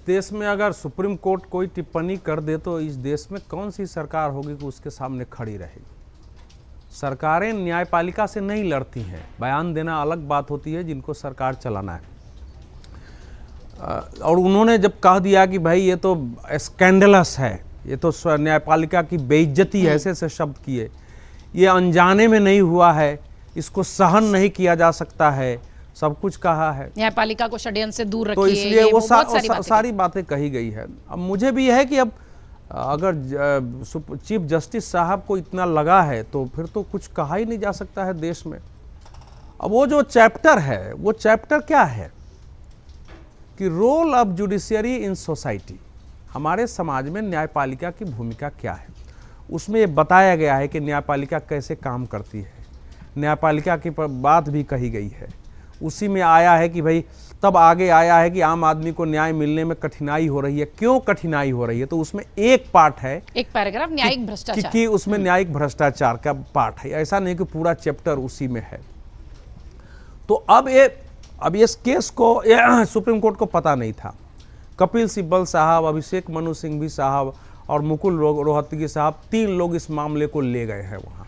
देश में अगर सुप्रीम कोर्ट कोई टिप्पणी कर दे तो इस देश में कौन सी सरकार होगी कि उसके सामने खड़ी रहेगी। सरकारें न्यायपालिका से नहीं लड़ती हैं, बयान देना अलग बात होती है, जिनको सरकार चलाना है। और उन्होंने जब कह दिया कि भाई ये तो स्कैंडलस है, ये तो न्यायपालिका की बेइज्जती है, ऐसे ऐसे शब्द किए, ये अनजाने में नहीं हुआ है, इसको सहन नहीं किया जा सकता है, सब कुछ कहा है, न्यायपालिका को षड्यंत्र से दूर रखिए, तो इसलिए वो सारी बातें कही गई है। अब मुझे भी है कि अब अगर चीफ जस्टिस साहब को इतना लगा है तो फिर तो कुछ कहा ही नहीं जा सकता है देश में। अब वो जो चैप्टर है, वो चैप्टर क्या है कि role of judiciary in society, हमारे समाज में न्यायपालिका की भूमिका क्या है। उसमें ये बताया गया है कि न्यायपालिका कैसे काम करती है, न्यायपालिका की बात भी कही गई है। उसी में आया है कि भाई तब आगे आया है कि आम आदमी को न्याय मिलने में कठिनाई हो रही है, क्यों कठिनाई हो रही है, तो उसमें एक पार्ट है, एक पैराग्राफ न्यायिक भ्रष्टाचार कि उसमें न्यायिक भ्रष्टाचार का पार्ट है। ऐसा नहीं कि पूरा चैप्टर उसी में है। तो अब इस केस को सुप्रीम कोर्ट को पता नहीं था। कपिल सिब्बल साहब, अभिषेक मनु सिंघवी साहब और मुकुल रोहतगी साहब, 3 लोग इस मामले को ले गए हैं वहां।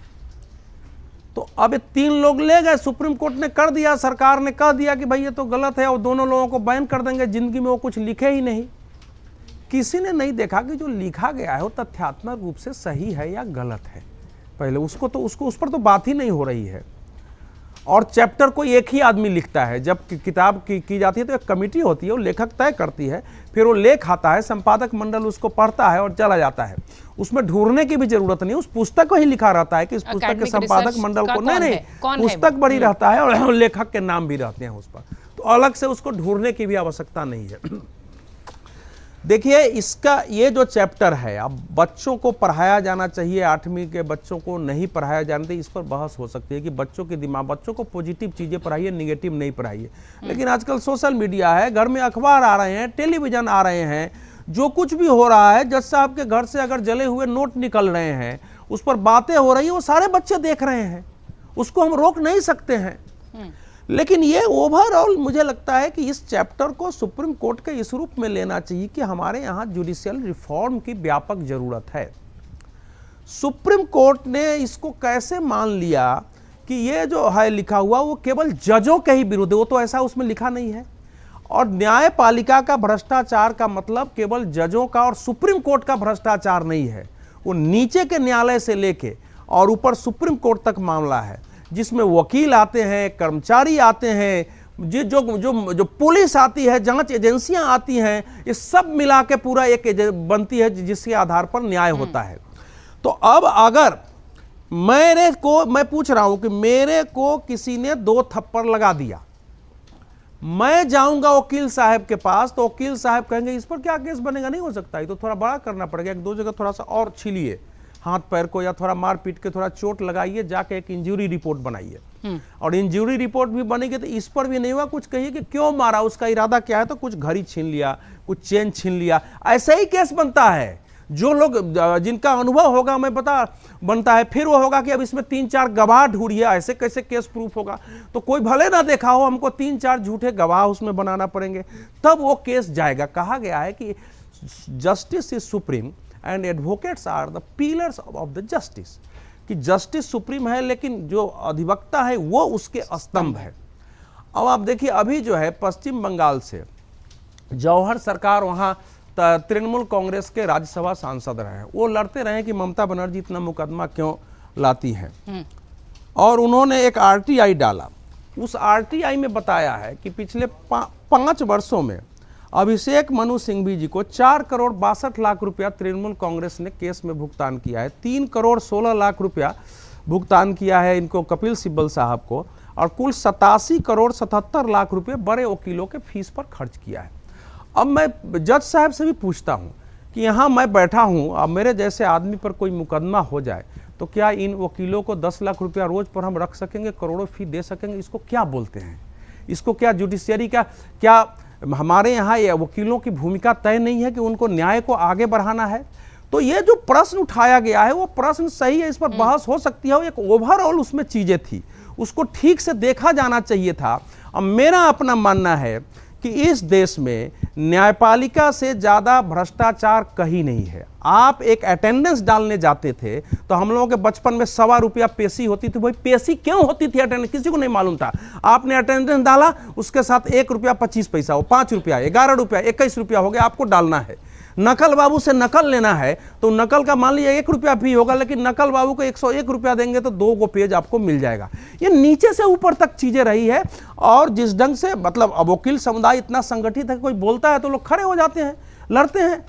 तो अब ये 3 लोग ले गए, सुप्रीम कोर्ट ने कर दिया, सरकार ने कह दिया कि भाई ये तो गलत है और दोनों लोगों को बैन कर देंगे, जिंदगी में वो कुछ लिखे ही नहीं। किसी ने नहीं देखा कि जो लिखा गया है वो तथ्यात्मक रूप से सही है या गलत है। पहले उस पर तो बात ही नहीं हो रही है। और चैप्टर कोई एक ही आदमी लिखता है, जब किताब की जाती है तो एक कमेटी होती है, वो लेखक तय करती है, फिर वो लेख आता है, संपादक मंडल उसको पढ़ता है और चला जाता है। उसमें ढूंढने की भी जरूरत नहीं, उस पुस्तक को ही लिखा रहता है कि इस पुस्तक के संपादक मंडल को नहीं पुस्तक बड़ी रहता है और लेखक के नाम भी रहते हैं उस पर, तो अलग से उसको ढूंढने की भी आवश्यकता नहीं है। देखिए, इसका ये जो चैप्टर है, अब बच्चों को पढ़ाया जाना चाहिए, 8वीं के बच्चों को नहीं पढ़ाया जाना चाहिए, इस पर बहस हो सकती है कि बच्चों के दिमाग, बच्चों को पॉजिटिव चीज़ें पढ़ाइए, नेगेटिव नहीं पढ़ाइए। लेकिन आजकल सोशल मीडिया है, घर में अखबार आ रहे हैं, टेलीविज़न आ रहे हैं, जो कुछ भी हो रहा है, जज साहब के घर से अगर जले हुए नोट निकल रहे हैं, उस पर बातें हो रही है, वो सारे बच्चे देख रहे हैं, उसको हम रोक नहीं सकते हैं। लेकिन ये ओवरऑल मुझे लगता है कि इस चैप्टर को सुप्रीम कोर्ट के इस रूप में लेना चाहिए कि हमारे यहाँ जुडिशियल रिफॉर्म की व्यापक जरूरत है। सुप्रीम कोर्ट ने इसको कैसे मान लिया कि ये जो है लिखा हुआ वो केवल जजों के ही विरुद्ध है, वो तो ऐसा उसमें लिखा नहीं है। और न्यायपालिका का भ्रष्टाचार का मतलब केवल जजों का और सुप्रीम कोर्ट का भ्रष्टाचार नहीं है, वो नीचे के न्यायालय से लेके और ऊपर सुप्रीम कोर्ट तक मामला है, जिसमें वकील आते हैं, कर्मचारी आते हैं, जो पुलिस आती है, जांच एजेंसियां आती हैं, ये सब मिला के पूरा एक बनती है जिसके आधार पर न्याय होता है। तो अब अगर मैं पूछ रहा हूं कि मेरे को किसी ने 2 थप्पड़ लगा दिया, मैं जाऊंगा वकील साहब के पास, तो वकील साहब कहेंगे इस पर क्या केस बनेगा, नहीं हो सकता, ये तो थोड़ा बड़ा करना पड़ेगा, 1-2 जगह थोड़ा सा और छीलिए हाथ पैर को, या थोड़ा मार पीट के थोड़ा चोट लगाइए, जाके एक इंजरी रिपोर्ट बनाइए। और इंजरी रिपोर्ट भी बनेगी तो इस पर भी नहीं हुआ, कुछ कहिए कि क्यों मारा, उसका इरादा क्या है, तो कुछ घड़ी छीन लिया, कुछ चेन छीन लिया, ऐसे ही केस बनता है। जो लोग जिनका अनुभव होगा मैं बनता है, फिर वो होगा कि अब इसमें 3-4 गवाह ढूंढिए, ऐसे कैसे केस प्रूफ होगा, तो कोई भले ना देखा हो, हमको 3-4 झूठे गवाह उसमें बनाना पड़ेंगे, तब वो केस जाएगा। कहा गया है कि justice is supreme and advocates are the pillars of the justice, कि जस्टिस सुप्रीम है लेकिन जो अधिवक्ता है वो उसके स्तंभ है। अब आप देखिए, अभी जो है पश्चिम बंगाल से जौहर सरकार वहाँ तृणमूल कांग्रेस के राज्यसभा सांसद रहे, वो लड़ते रहे कि ममता बनर्जी इतना मुकदमा क्यों लाती हैं, और उन्होंने एक RTI डाला। उस RTI में बताया है कि पिछले 5 वर्षों में अभिषेक मनु सिंघवी जी को 4 करोड़ 62 लाख रुपया तृणमूल कांग्रेस ने केस में भुगतान किया है, 3 करोड़ 16 लाख रुपया भुगतान किया है इनको कपिल सिब्बल साहब को, और कुल 87 करोड़ 77 लाख रुपये बड़े वकीलों के फीस पर खर्च किया है। अब मैं जज साहब से भी पूछता हूँ कि यहाँ मैं बैठा हूँ, अब मेरे जैसे आदमी पर कोई मुकदमा हो जाए तो क्या इन वकीलों को 10 लाख रुपया रोज पर हम रख सकेंगे, करोड़ों फी दे सकेंगे? इसको क्या बोलते हैं? इसको क्या जुडिशियरी का, क्या हमारे यहाँ ये वकीलों की भूमिका तय नहीं है कि उनको न्याय को आगे बढ़ाना है? तो ये जो प्रश्न उठाया गया है वो प्रश्न सही है, इस पर बहस हो सकती है, एक ओवरऑल उसमें चीजें थी, उसको ठीक से देखा जाना चाहिए था। अब मेरा अपना मानना है कि इस देश में न्यायपालिका से ज़्यादा भ्रष्टाचार कहीं नहीं है। आप एक अटेंडेंस डालने जाते थे तो हम लोगों के बचपन में ₹1.25 पेशी होती थी। भाई पेशी क्यों होती थी अटेंडेंस, किसी को नहीं मालूम था। आपने अटेंडेंस डाला, उसके साथ ₹1.25 हो, ₹5, ₹11, ₹21 हो गया, आपको डालना है। नकल बाबू से नकल लेना है तो नकल का मान लीजिए ₹1 फी होगा, लेकिन नकल बाबू को ₹101 देंगे तो 2 पेज आपको मिल जाएगा। ये नीचे से ऊपर तक चीजें रही है। और जिस ढंग से मतलब अब वकील समुदाय इतना संगठित है, कोई बोलता है तो लोग खड़े हो जाते हैं, लड़ते हैं,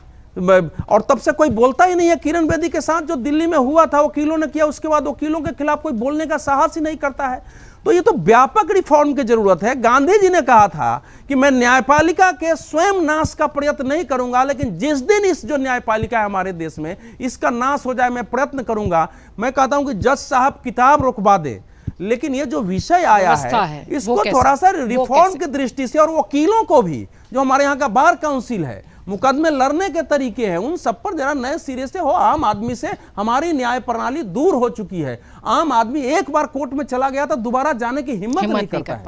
और तब से कोई बोलता ही नहीं है। किरण बेदी के साथ जो दिल्ली में हुआ था, वकीलों ने किया, उसके बाद वकीलों के खिलाफ कोई बोलने का साहस ही नहीं करता है। तो ये तो व्यापक रिफॉर्म की जरूरत है। गांधी जी ने कहा था कि मैं न्यायपालिका के स्वयं नाश का प्रयत्न नहीं करूंगा, लेकिन जिस दिन इस जो न्यायपालिका है हमारे देश में, इसका नाश हो जाए, मैं प्रयत्न करूंगा। मैं कहता हूं कि जज साहब किताब रुकवा दे, लेकिन ये जो विषय आया है इसको थोड़ा सा रिफॉर्म की दृष्टि से, और वकीलों को भी, जो हमारे यहाँ का बार काउंसिल है, मुकदमे लड़ने के तरीके हैं, उन सब पर जरा नए सिरे से हो। आम आदमी से हमारी न्याय प्रणाली दूर हो चुकी है। आम आदमी एक बार कोर्ट में चला गया तो दोबारा जाने की हिम्मत नहीं करता है।